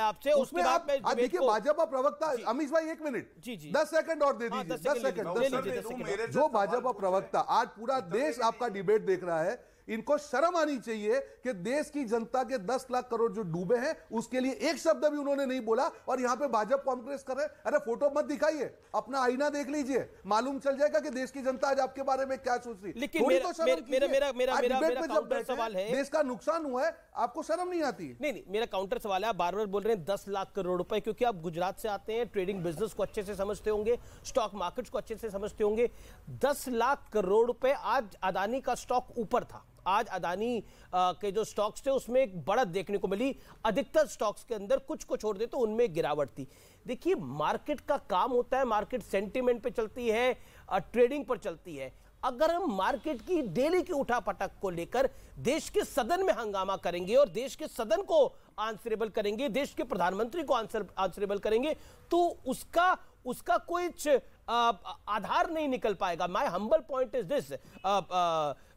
है आपसे, उसके बाद में देखिए भाजपा प्रवक्ता अमीश भाई 1 मिनट जी जी 10 सेकंड और दे दीजिए, 10 सेकंड। जो भाजपा प्रवक्ता, आज पूरा देश आपका डिबेट देख रहा है, इनको शर्म आनी चाहिए कि देश की जनता के 10 लाख करोड़ जो डूबे हैं उसके लिए एक शब्द भी उन्होंने नहीं बोला, और यहां पे भाजपा कांग्रेस कर रहे हैं। अरे फोटो मत दिखाइए, अपना आईना देख लीजिए, मालूम चल जाएगा कि देश की जनता आज आपके बारे में क्या सोच रही है। लेकिन मेरा सवाल है, देश का नुकसान हुआ है, आपको शर्म नहीं आती? नहीं, मेरा काउंटर सवाल है, आप बार बार बोल रहे हैं 10 लाख करोड़ रुपए, क्योंकि आप गुजरात से आते हैं, ट्रेडिंग बिजनेस को अच्छे से समझते होंगे, स्टॉक मार्केट्स को अच्छे से समझते होंगे। 10 लाख करोड़ रुपए, आज अदानी का स्टॉक ऊपर था, आज अदानी के जो स्टॉक्स थे उसमें एक बढ़त देखने को मिली, अधिकतर स्टॉक्स के अंदर कुछ को छोड़ दे तो उनमें गिरावट थी। देखिए मार्केट का काम होता है, मार्केट सेंटीमेंट पे चलती है, ट्रेडिंग पर चलती है। अगर हम मार्केट की डेली की उठापटक को लेकर देश के सदन में हंगामा करेंगे और देश के सदन को आंसरेबल करेंगे, देश के प्रधानमंत्री को आंसरेबल करेंगे, तो उसका कोई आधार नहीं निकल पाएगा। My humble point is this,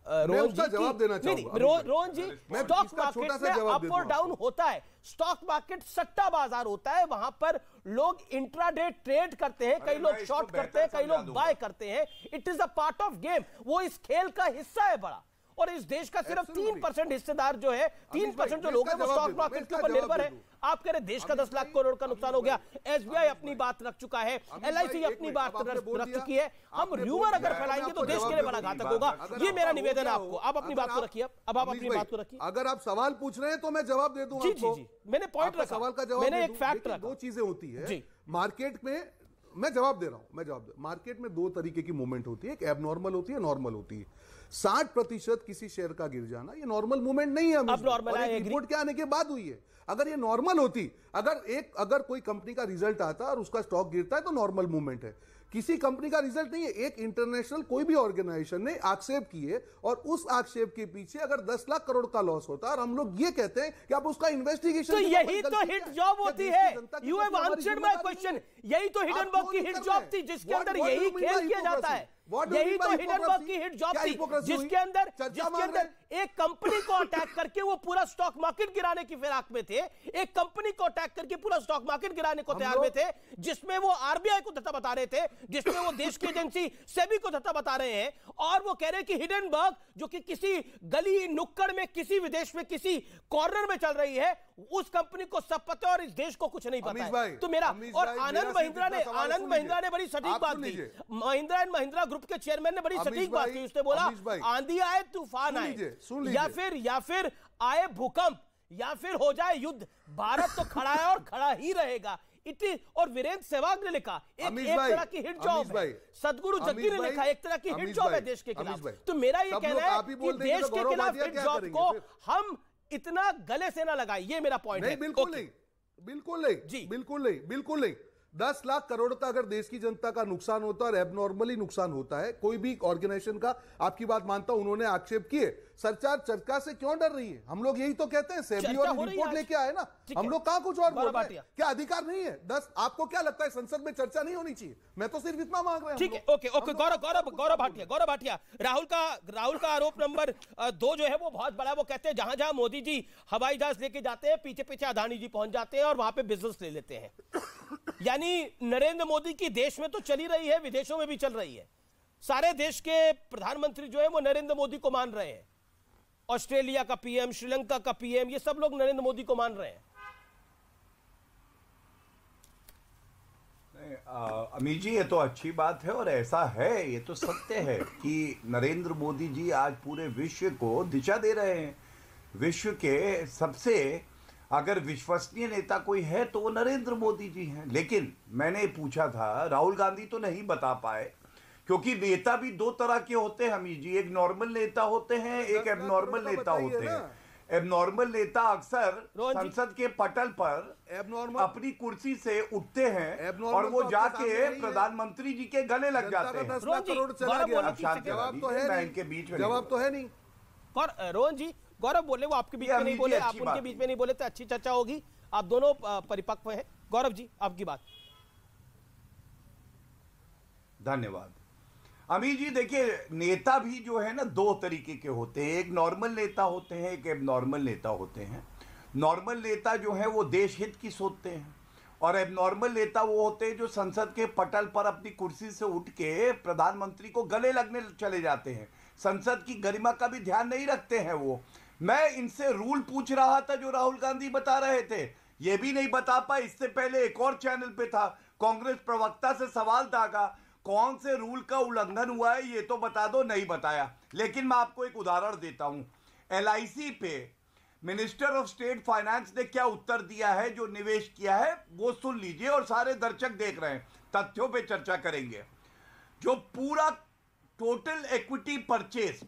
Rohan ji, जवाब देना चाहूंगा रोहन जी, स्टॉक मार्केट में अप और डाउन होता है, स्टॉक मार्केट सट्टा बाजार होता है, वहां पर लोग इंट्राडे ट्रेड करते हैं, कई लोग शॉर्ट करते हैं, कई लोग बाय करते हैं। It is a part of game, वो इस खेल का हिस्सा है बड़ा। और इस देश का सिर्फ 3% हिस्सेदार जो है, 3% जो लोग हैं वो स्टॉक मार्केट के ऊपर निर्भर है। आप कह रहे देश का 10 लाख करोड़ का नुकसान हो गया, एसबीआई अपनी बात रख चुका है, एलआईसी अपनी बात रख चुकी है। हम र्यूमर अगर फैलाएंगे तो देश के लिए बड़ा घातक होगा। ये मेरा निवेदन है आपको, आप अपनी बात को रखिए, अब आप अपनी बात को रखिए। अगर आप सवाल पूछ रहे हैं तो मैं जवाब दे दूंगा। जी, मैंने पॉइंट रखा, सवाल का जवाब, मैंने एक फैक्ट रखा। दो चीजें होती है मार्केट में, मैं जवाब दे रहा हूं, मार्केट में 2 तरीके की मूवमेंट होती है, एक एबनॉर्मल होती है, नॉर्मल होती है। 60% किसी शेयर का गिर जाना ये नॉर्मल मूवमेंट नहीं है, अब नॉर्मल है, रिपोर्ट के आने के बाद हुई है। अगर ये नॉर्मल होती, अगर कोई कंपनी का रिजल्ट आता और उसका स्टॉक गिरता है तो नॉर्मल मूवमेंट है। किसी कंपनी का रिजल्ट नहीं है, एक इंटरनेशनल कोई भी ऑर्गेनाइजेशन ने आक्षेप किए और उस आक्षेप के पीछे अगर 10 लाख करोड़ का लॉस होता है और हम लोग ये कहते हैं कि आप उसका इन्वेस्टिगेशन, तो यही तो हिट जॉब होती है। You have answered my question, यही तो हिडनबर्ग की हिट जॉब थी, जिसके अंदर यही खेल किया जाता है। यही तो हिडनबर्ग की हिट जॉब थी, जिसके अंदर एक कंपनी को अटैक करके वो पूरा स्टॉक मार्केट गिराने की फिराक में थे, एक कंपनी को अटैक करके पूरा स्टॉक मार्केट गिराने को तैयार में थे, जिसमें वो आरबीआई को धक्का बता रहे थे, जिसमें वो देश की एजेंसी सेबी को धक्का बता रहे हैं, और वो कह रहे हैं कि हिडनबर्ग जो कि किसी गली नुक्कड़ में, किसी विदेश में, किसी कॉर्नर में चल रही है, उस कंपनी को सब पता है और इस देश को कुछ नहीं पता है। तो मेरा और आनंद महिंद्रा ने बड़ी सटीक बात की, महिंद्रा एंड महिंद्रा ग्रुप के चेयरमैन ने बड़ी सटीक बात की। उसने बोला आंधी आए, तूफान आए, या फिर आए भूकंप, या फिर हो जाए युद्ध, भारत तो खड़ा है और खड़ा ही रहेगा। और वीरेंद्र सहवाग ने लिखा एक तरह की हिट जॉब है, सदगुरु जग्गी ने लिखा एक तरह की हिट जॉब है देश के खिलाफ। तो मेरा ये कहना है कि देश के खिलाफ हिट जॉब को हम इतना गले से ना लगाए, ये मेरा पॉइंट है। बिल्कुल नहीं, बिल्कुल नहीं। 10 लाख करोड़ का अगर देश की जनता का नुकसान होता है और एबनॉर्मली नुकसान होता है, कोई भी ऑर्गेनाइजेशन का, आपकी बात मानता हूं, उन्होंने आक्षेप किए, सरकार चर्चा से क्यों डर रही है? हम लोग यही तो कहते हैं, सेबी और रिपोर्ट लेके आए ना, हम लोग कहां कुछ और बोल रहे हैं? क्या अधिकार नहीं है? 10 आपको क्या लगता है संसद में चर्चा नहीं होनी चाहिए? मैं तो सिर्फ इतना मांग रहा हूं। ठीक है, ओके। गौरव भाटिया, राहुल का आरोप नंबर 2 जो है वो बहुत बड़ा है। वो कहते हैं जहां मोदी जी हवाई जहाज लेके जाते हैं, पीछे अदानी जी पहुंच जाते हैं और वहां पे बिजनेस ले लेते हैं। यानी नरेंद्र मोदी की देश में तो चली रही है, विदेशों में भी चल रही है। सारे देश के प्रधानमंत्री जो है वो नरेंद्र मोदी को मान रहे हैं। ऑस्ट्रेलिया का पीएम, श्रीलंका का पीएम, ये सब लोग नरेंद्र मोदी को मान रहे हैं। अमीर जी, ये तो अच्छी बात है और ऐसा है, ये तो सत्य है कि नरेंद्र मोदी जी आज पूरे विश्व को दिशा दे रहे हैं। विश्व के सबसे अगर विश्वसनीय नेता कोई है तो वो नरेंद्र मोदी जी हैं। लेकिन मैंने पूछा था, राहुल गांधी तो नहीं बता पाए, क्योंकि नेता भी 2 तरह के होते हैं अमीर जी, एक नॉर्मल नेता होते हैं, एक एबनॉर्मल नेता होते हैं। एबनॉर्मल नेता अक्सर संसद के पटल पर अपनी कुर्सी से उठते हैं और वो जाके प्रधानमंत्री जी के गले लग जाते हैं। जवाब तो है नहीं। रोहन जी, गौरव बोले, वो आपके बीच में नहीं बोले, आप उनके बीच में नहीं बोले, तो अच्छी चर्चा होगी। आप दोनों परिपक्व हैं। गौरव जी, आपकी बात। धन्यवाद अमीर जी। देखिए, नेता भी जो है ना 2 तरीके के होते हैं, एक नॉर्मल नेता होते हैं, एक एबनॉर्मल नेता होते हैं। नॉर्मल नेता जो है वो देश हित की सोचते हैं, और एबनॉर्मल नेता वो होते हैं जो संसद के पटल पर अपनी कुर्सी से उठ के प्रधानमंत्री को गले लगने चले जाते हैं, संसद की गरिमा का भी ध्यान नहीं रखते हैं वो। मैं इनसे रूल पूछ रहा था जो राहुल गांधी बता रहे थे, ये भी नहीं बता पाए। इससे पहले एक और चैनल पे था, कांग्रेस प्रवक्ता से सवाल दागा कौन से रूल का उल्लंघन हुआ है ये तो बता दो, नहीं बताया। लेकिन मैं आपको एक उदाहरण देता हूं, LIC पे मिनिस्टर ऑफ स्टेट फाइनेंस ने क्या उत्तर दिया है, जो निवेश किया है वो सुन लीजिए, और सारे दर्शक देख रहे हैं, तथ्यों पे चर्चा करेंगे। जो पूरा total equity purchased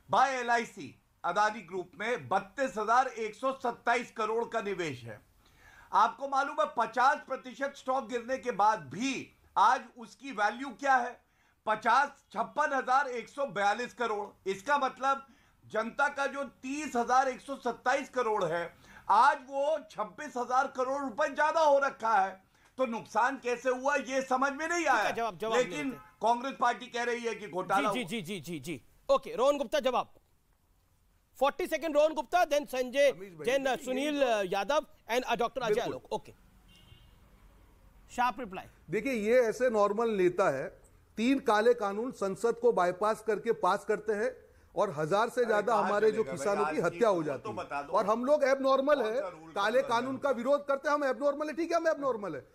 bye LIC Adani group में 32,127 करोड़ का निवेश है। आपको मालूम है 50% स्टॉक गिरने के बाद भी आज उसकी वैल्यू क्या है, 56,142 करोड़। इसका मतलब जनता का जो 30,127 करोड़ है, आज वो 26,000 करोड़ रुपए ज्यादा हो रखा है। तो नुकसान कैसे हुआ ये समझ में नहीं आया। जवाब लेकिन कांग्रेस पार्टी कह रही है कि घोटाला। जी। ओके, रोहन गुप्ता जवाब। 40 second Rohan Gupta, then Sanjay Jain, Sunil Yadav and doctor Ajay Alok. Okay, sharp reply. देखिए, ये ऐसे नॉर्मल नेता है, 3 काले कानून संसद को बाईपास करके पास करते हैं और 1000 से ज्यादा हमारे जो किसानों की हत्या हो जाती है, और हम लोग एबनॉर्मल है, काले कानून का विरोध करते हैं, हम एबनॉर्मल है। ठीक है, हम एबनॉर्मल है।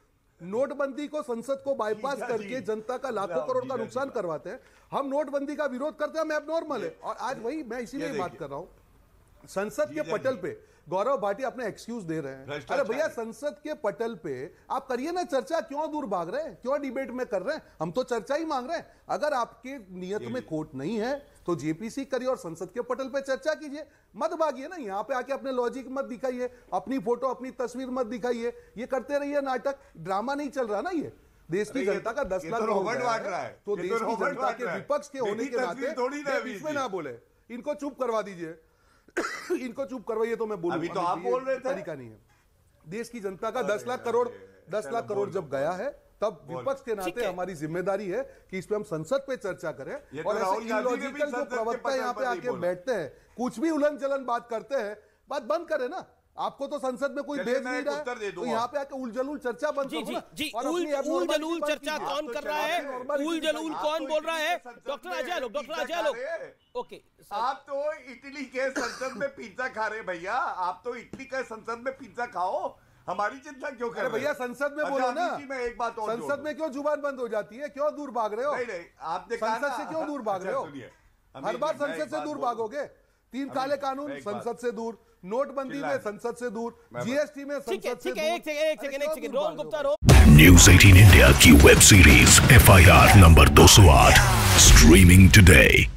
नोटबंदी को संसद को बाईपास करके जनता का लाखों करोड़ का नुकसान करवाते हैं, हम नोटबंदी का विरोध करते हैं, हम एबनॉर्मल है। और आज वही मैं इसीलिए बात कर रहा हूं, संसद के पटल पे गौरव भाटी अपने एक्सक्यूज दे रहे हैं। अरे भैया, संसद के पटल पे आप करिए ना चर्चा, क्यों दूर भाग रहे हैं, क्यों डिबेट में कर रहे हैं? हम तो चर्चा ही मांग रहे हैं। अगर आपके नियत में खोट नहीं है तो जेपीसी करिए और संसद के पटल पे चर्चा कीजिए, मत भागिए ना यहाँ पे आके अपने लॉजिक मत दिखाइए, अपनी फोटो अपनी तस्वीर मत दिखाइए, ये करते रहिए नाटक, ड्रामा नहीं चल रहा ना। ये देश की जनता का 10 लाख करोड़ है, तो देश की जनता के विपक्ष के होने के नाते इसमें ना बोले, इनको चुप करवा दीजिए। इनको चुप करवाइए तो मैं बोलूं। अभी तो आप बोल रहे थे, तरीका नहीं है। देश की जनता का 10 लाख करोड़ जब गया है, तब विपक्ष के नाते हमारी जिम्मेदारी है कि इस पे हम संसद पे चर्चा करें। और ऐसे इलॉजिकल जो प्रवक्ता यहाँ पे आके बैठते हैं, कुछ भी उलन चलन बात करते हैं, बात बंद करें ना। आपको तो संसद में कोई भेज नहीं रहा है, तो यहाँ पे आके उलझलूल चर्चा बंद करो ना। उलझलूल चर्चा कौन कर रहा है, उलझलूल कौन बोल रहा है? डॉक्टर अजय आलोक, डॉक्टर अजय आलोक। ओके, आप तो इटली के संसद में पिज्जा खा रहे भैया, आप तो इटली के संसद में पिज्जा खाओ, हमारी चिंता क्यों कर रहे? भैया संसद में बोलो ना। मैं एक बात और, संसद में क्यों जुबान बंद हो जाती है, क्यों दूर भाग रहे हो? नहीं, आपने संसद से क्यों दूर भाग रहे हो? हर बार संसद से दूर भागोगे। 3 काले कानून संसद से दूर, नोटबंदी में संसद से दूर, जीएसटी में संसद से दूर। एक second Rohan Gupta. News 18 India की web series FIR number 208 streaming today.